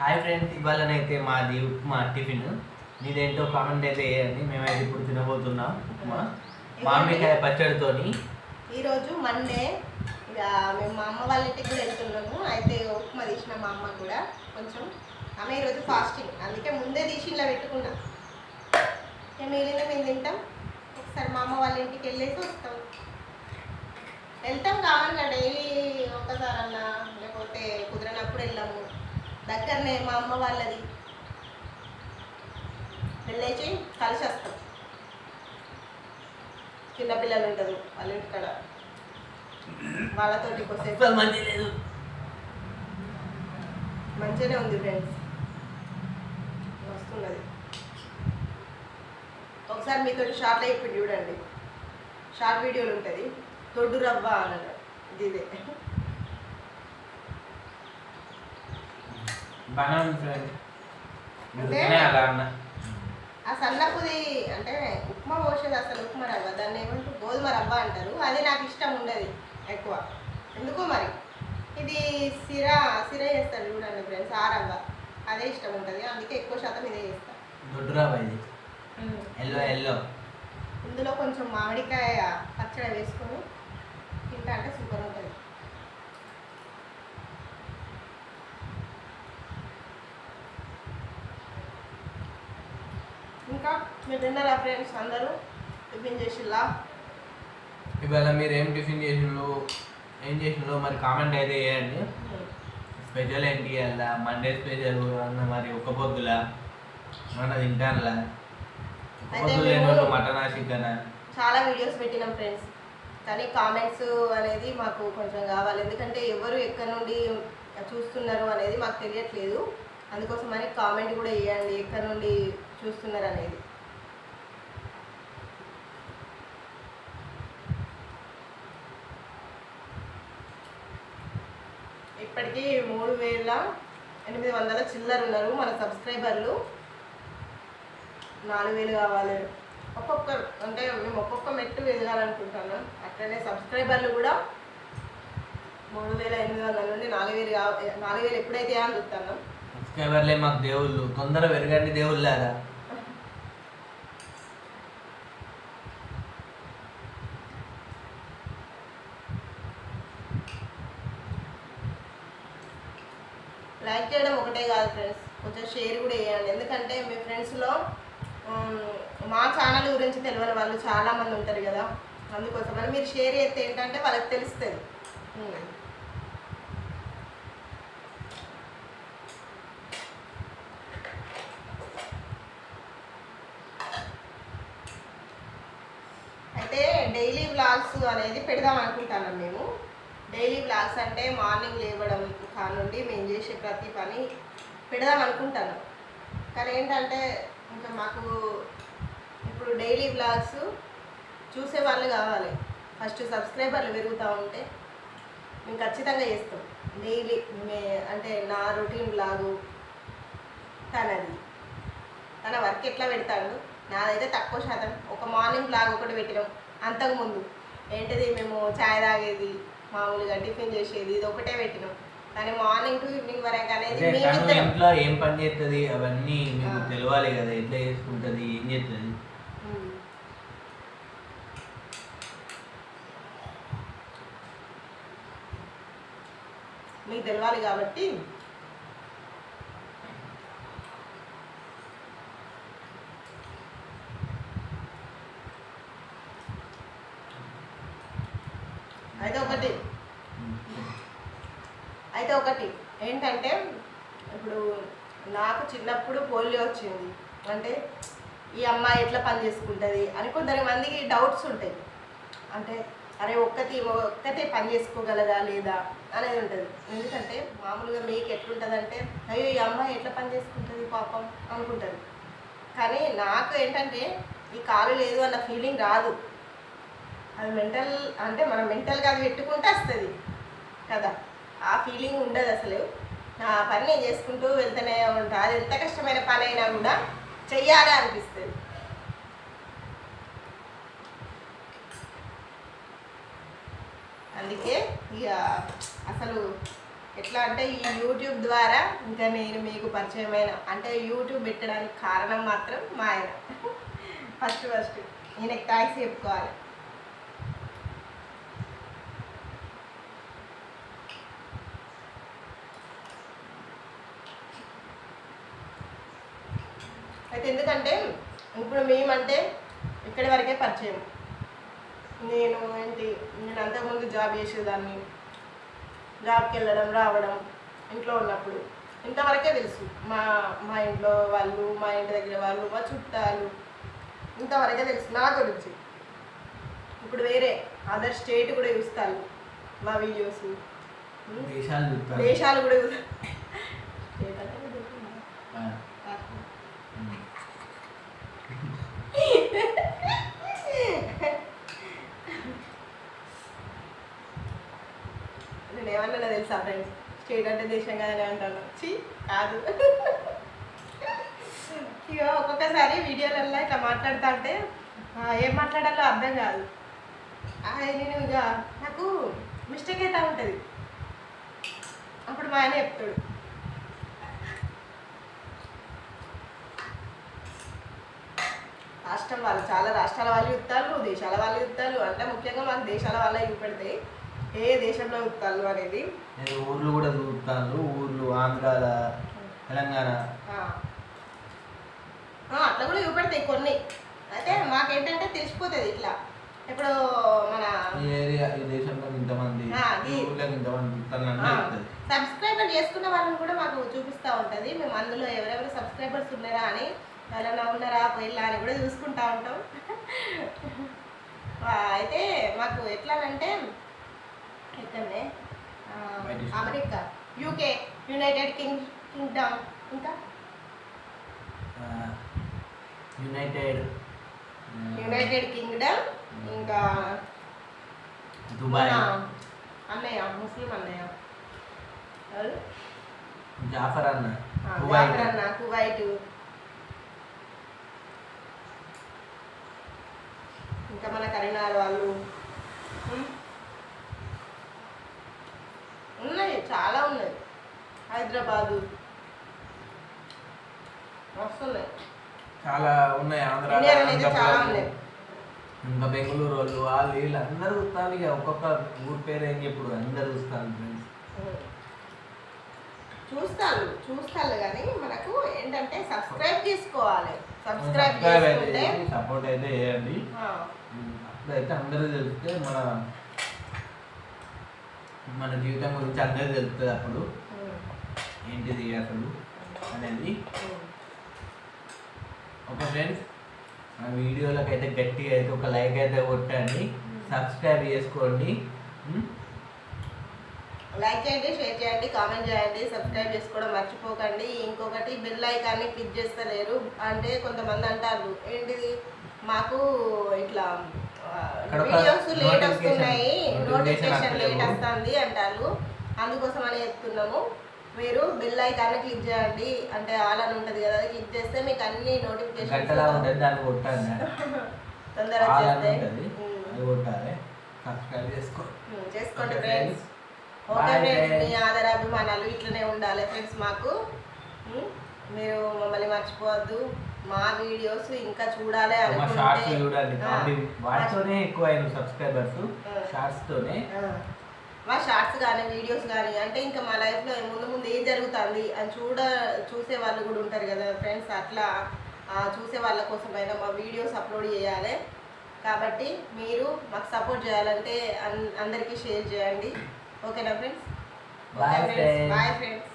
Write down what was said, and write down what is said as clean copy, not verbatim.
Hi friends, ఇవాళనైతే మాది upma tiffin. మీదేంటో comment అయితే వేయండి. మేమైతే ఇప్పుడు తినబోతున్నాం ఉప్మా మామిడికాయ పచ్చడితోని. ఈరోజు మండే, ఇక మేము మా అమ్మ వాళ్ళ ఇంటికి కూడా వెళ్తున్నాము. అయితే ఉప్మా తీసిన మా అమ్మ కూడా కొంచెం, ఆమె ఈరోజు ఫాస్టింగ్, అందుకే ముందే తీసి ఇలా పెట్టుకున్నా. మిగిలిన మేము తింటాం. ఒకసారి మా అమ్మ వాళ్ళ ఇంటికి వెళ్ళేసి వస్తాం. వెళ్తాం కావాలిగా, డైలీ ఒక్కసారన్నా, లేకపోతే కుదిరినప్పుడు వెళ్ళాము. దగ్గరనే మా అమ్మ వాళ్ళది, వెళ్ళేసి కలిసి వస్తాం. చిన్నపిల్లలు ఉంటారు వాళ్ళ ఇంటికాడ, వాళ్ళతోటి కొద్దిసేపు మంచిగానే ఉంది ఫ్రెండ్స్, వస్తున్నది. ఒకసారి మీతో షార్ట్లో ఇప్పుడు చూడండి, షార్ట్ వీడియోలు ఉంటుంది. దొడ్డు రవ్వ అన్నారు, ఇదే ఆ సన్నపుది అంటే ఉప్మా పోసేది, అసలు ఉప్మా రవ్వ, దాన్ని ఏమంటారు గోధుమ రవ్వ అంటారు. అది నాకు ఇష్టం ఉండదు ఎక్కువ, ఎందుకో మరి. ఇది సిర చేస్తారు చూడండి ఫ్రెండ్స్, ఆ రవ్వ అదే ఇష్టం ఉంటుంది, అందుకే ఎక్కువ శాతం ఇదే చేస్తాను. దొడ్డు రవ్వ ఇది ఎల్లో. ఇందులో కొంచెం మామిడికాయ పచ్చడి వేసుకొని తింటా అంటే సూపర్ ఉంటుంది. ఇంకా మీరు తిన్నారా ఫ్రెండ్స్? అందరూ టిఫిన్ చేసిల్లా? ఇవాళ మీరు ఏం టిఫిన్ చేసిండ్రో మరి కామెంట్ అయితే చేయండి. స్పెషల్ ఏంటి అలా మండే స్పెషల్ అన్న, మరి ఒక్క పొద్దులా మన తింటానులా, మటనా చికెనా చాలా వీడియోస్ పెట్టినాం ఫ్రెండ్స్, కానీ కామెంట్స్ అనేది మాకు కొంచెం కావాలి. ఎందుకంటే ఎవరు ఎక్కడి నుండి చూస్తున్నారు అనేది మాకు తెలియట్లేదు. అందుకోసమని కామెంట్ కూడా చేయండి, ఎక్కడి నుండి చూస్తున్నారు అనేది. ఇప్పటికీ 3800 చిల్లర ఉన్నారు మన సబ్స్క్రైబర్లు. 4000 కావాలి. అంటే మేము ఒక్కొక్క మెట్టు ఎదగాలనుకుంటున్నాం. అట్లనే సబ్స్క్రైబర్లు కూడా 3800 నుండి 4000 ఎప్పుడైతే అని చూస్తున్నాం. సబ్స్క్రైబర్లే మాకు దేవుళ్ళు, తొందర పెరగండి దేవుళ్ళారా. లైక్ చేయడం ఒకటే కాదు ఫ్రెండ్స్, కొంచెం షేర్ కూడా చేయండి. ఎందుకంటే మీ ఫ్రెండ్స్లో మా ఛానల్ గురించి తెలియని వాళ్ళు చాలామంది ఉంటారు కదా, అందుకోసమని మీరు షేర్ చేస్తే ఏంటంటే వాళ్ళకి తెలుస్తుంది. అయితే డైలీ వ్లాగ్స్ అనేది పెడదాం అనుకుంటున్నాం మేము. డైలీ వ్లాగ్స్ అంటే మార్నింగ్ లేవడం కానుండి మేము చేసే ప్రతి పని పెడదాం అనుకుంటాను. కానీ ఏంటంటే ఇంకా మాకు ఇప్పుడు డైలీ వ్లాగ్స్ చూసే వాళ్ళు కావాలి. ఫస్ట్ సబ్స్క్రైబర్లు పెరుగుతూ ఉంటే మేము ఖచ్చితంగా చేస్తాం డైలీ. అంటే నా రొటీన్ వ్లాగు తన వర్క్ ఎట్లా పెడతాడు, నాదైతే తక్కువ శాతం. ఒక మార్నింగ్ వ్లాగ్ ఒకటి పెట్టినాం. అంతకుముందు ఏంటిది, మేము ఛాయ్ తాగేది, మామూలుగా టిఫిన్ చేసేది, ఇది ఒకటే పెట్టినాం. కానీ మార్నింగ్ టు ఈవినింగ్ వరకు అనేది ఇంట్లో ఏం పని చేస్తుంది అవన్నీ మీకు తెలియాలి కదా, ఎట్లా చేసుకుంటుంది, ఏం చేస్తుంది మీకు తెలియాలి కాబట్టి అయితే ఒకటి ఏంటంటే, ఇప్పుడు నాకు చిన్నప్పుడు పోలియో వచ్చింది అంటే ఈ అమ్మాయి ఎట్లా పని చేసుకుంటుంది అని కొంతమందికి డౌట్స్ ఉంటాయి. అంటే అరే ఒక్కతే పని చేసుకోగలదా లేదా అనేది ఉంటుంది. ఎందుకంటే మామూలుగా మీకు ఎట్లుంటుంది అంటే, అయ్యో ఈ అమ్మాయి ఎట్లా పని చేసుకుంటుంది పాపం అనుకుంటుంది. కానీ నాకు ఏంటంటే ఈ కాలు లేదు అన్న ఫీలింగ్ రాదు. అది మెంటల్, అంటే మనం మెంటల్గా అది పెట్టుకుంటే వస్తుంది కదా, ఆ ఫీలింగ్ ఉండదు అసలు. నా పని నేను చేసుకుంటూ వెళ్తూనే ఉంటా. అది ఎంత కష్టమైన పని అయినా కూడా చెయ్యాలి అనిపిస్తుంది. అందుకే ఇక అసలు ఎట్లా అంటే ఈ యూట్యూబ్ ద్వారా ఇంకా నేను మీకు పరిచయమైన, అంటే యూట్యూబ్ పెట్టడానికి కారణం మాత్రం మా ఆయన. ఫస్ట్ ఈయనకి థ్యాంక్స్ చెప్పుకోవాలి. అయితే ఎందుకంటే ఇప్పుడు మేమంటే ఇక్కడి వరకే పరిచయం. నేను అంతకుముందు జాబ్ చేసేదాన్ని, జాబ్కి వెళ్ళడం రావడం ఇంట్లో ఉన్నప్పుడు ఇంతవరకే తెలుసు. మా ఇంట్లో వాళ్ళు, మా ఇంటి దగ్గర వాళ్ళు, మా చుట్టాలు ఇంతవరకే తెలుసు నా గురించి. ఇప్పుడు వేరే అదర్ స్టేట్ కూడా చూస్తాను మా వీడియోస్, దేశాలు కూడా చూస్తాను. నేను ఏమన్నా తెలుసా ఫ్రెండ్స్, స్టేట్ అంటే దేశం కదని అంటాను. కాదు. ఇక ఒక్కొక్కసారి వీడియోలలో ఇట్లా మాట్లాడుతా అంటే ఏం మాట్లాడాలో అర్థం కాదు. నేను ఇక నాకు మిస్టేక్ అవుతూ ఉంటుంది. అప్పుడు మా ఆయన చెప్తాడు, రాష్ట్రం వాళ్ళు, చాలా రాష్ట్రాల వాళ్ళు యుద్ధాలు, దేశాల వాళ్ళు యుద్ధాలు, అంటే ముఖ్యంగా మాకు దేశాల వాళ్ళే చూపెడతాయి ఏ దేశంలో యుద్ధాలు అనేది. ఊర్లు కూడా చూపుతాను, ఊర్లు ఆంధ్రాల, తెలంగాణ అట్లా కూడా చూపెడతాయి కొన్ని. అయితే మాకేంటంటే తెలిసిపోతుంది ఇట్లా. ఇప్పుడు మన ఈ దేశంలో ఇంతమంది, సబ్స్క్రైబర్ చేసుకున్న వాళ్ళని కూడా మాకు చూపిస్తూ ఉంటుంది. మేము అందులో ఎవరెవరు సబ్స్క్రైబర్స్ ఉన్నారా అని, ఎవరైనా ఉన్నారా పోయిల్లా అని కూడా చూసుకుంటూ ఉంటాం. అయితే మాకు ఎట్లానంటే ఎక్కడనే అమెరికా, యూకే, యునైటెడ్ కింగ్డమ్, ఇంకా యునైటెడ్ కింగ్డమ్, ఇంకా దుబాయ్, అన్నయ్య ముస్లిం అన్నయ్య జాఫర్ అన్న, కువైట్, ఇంకా మన కరీంనగర్ వాళ్ళు ఉన్నాయి, చాలా ఉన్నాయి. హైదరాబాదు వస్తున్నాయి, చాలా ఉన్నాయి. ఆంధ్ర, చాలా ఉన్నాయి. ఇంకా బెంగళూరు వాళ్ళు, వాళ్ళు వీళ్ళు అందరూ చూస్తాను. ఇక ఒక్కొక్క ఊరి పేరు ఏం చెప్పుడు అందరు చూస్తాను ఫ్రెండ్స్. చూస్తాను కానీ మనకు ఏంటంటే సబ్స్క్రైబ్ చేసుకోవాలి. సబ్స్క్రైబ్ సపోర్ట్ అయితే చేయండి. అప్పుడైతే అందరూ తెలిస్తే మన జీవితం గురించి అందరూ తెలుస్తుంది. అప్పుడు ఏంటిది అసలు అనేది. ఓకే ఫ్రెండ్స్, మన వీడియోలకు అయితే గట్టిగా అయితే ఒక లైక్ అయితే కొట్టండి, సబ్స్క్రైబ్ చేసుకోండి. లైక్ చేయండి, షేర్ చేయండి, కామెంట్ చేయండి, సబ్స్క్రైబ్ చేసుకోవడం మర్చిపోకండి. ఇంకొకటి బెల్ ఐకాన్ని క్లిక్ చేస్తలేరు అంటే కొంతమంది అంటారు, ఏంటిది మాకు ఇట్లా వీడియోస్ లేట్ వస్తున్నాయి, నోటిఫికేషన్ లేట్ వస్తుంది అంటారు. అందుకోసం అని చెప్తున్నాము, మీరు బెల్ ఐకాన్ని క్లిక్ చేయండి. అంటే ఆల్ అని ఉంటుంది కదా, అది క్లిక్ చేస్తే మీకు అన్ని నోటిఫికేషన్ తొందరగా చేసుకోండి ఫ్రెండ్స్. ఓకే ఫ్రెండ్స్, మీ ఆదరాభిమానాలు ఇట్లనే ఉండాలి ఫ్రెండ్స్. మాకు మీరు మమ్మల్ని మర్చిపోవద్దు. మా వీడియోస్ ఇంకా చూడాలి మా షార్ట్స్ కానీ వీడియోస్ కానీ, అంటే ఇంకా మా లైఫ్లో ముందు ఏం జరుగుతుంది అని చూసే వాళ్ళు కూడా ఉంటారు కదా ఫ్రెండ్స్. అట్లా చూసే వాళ్ళ కోసమైనా మా వీడియోస్ అప్లోడ్ చేయాలి. కాబట్టి మీరు మాకు సపోర్ట్ చేయాలంటే అందరికీ షేర్ చేయండి. ఓకేనా ఫ్రెండ్స్? Bye friends.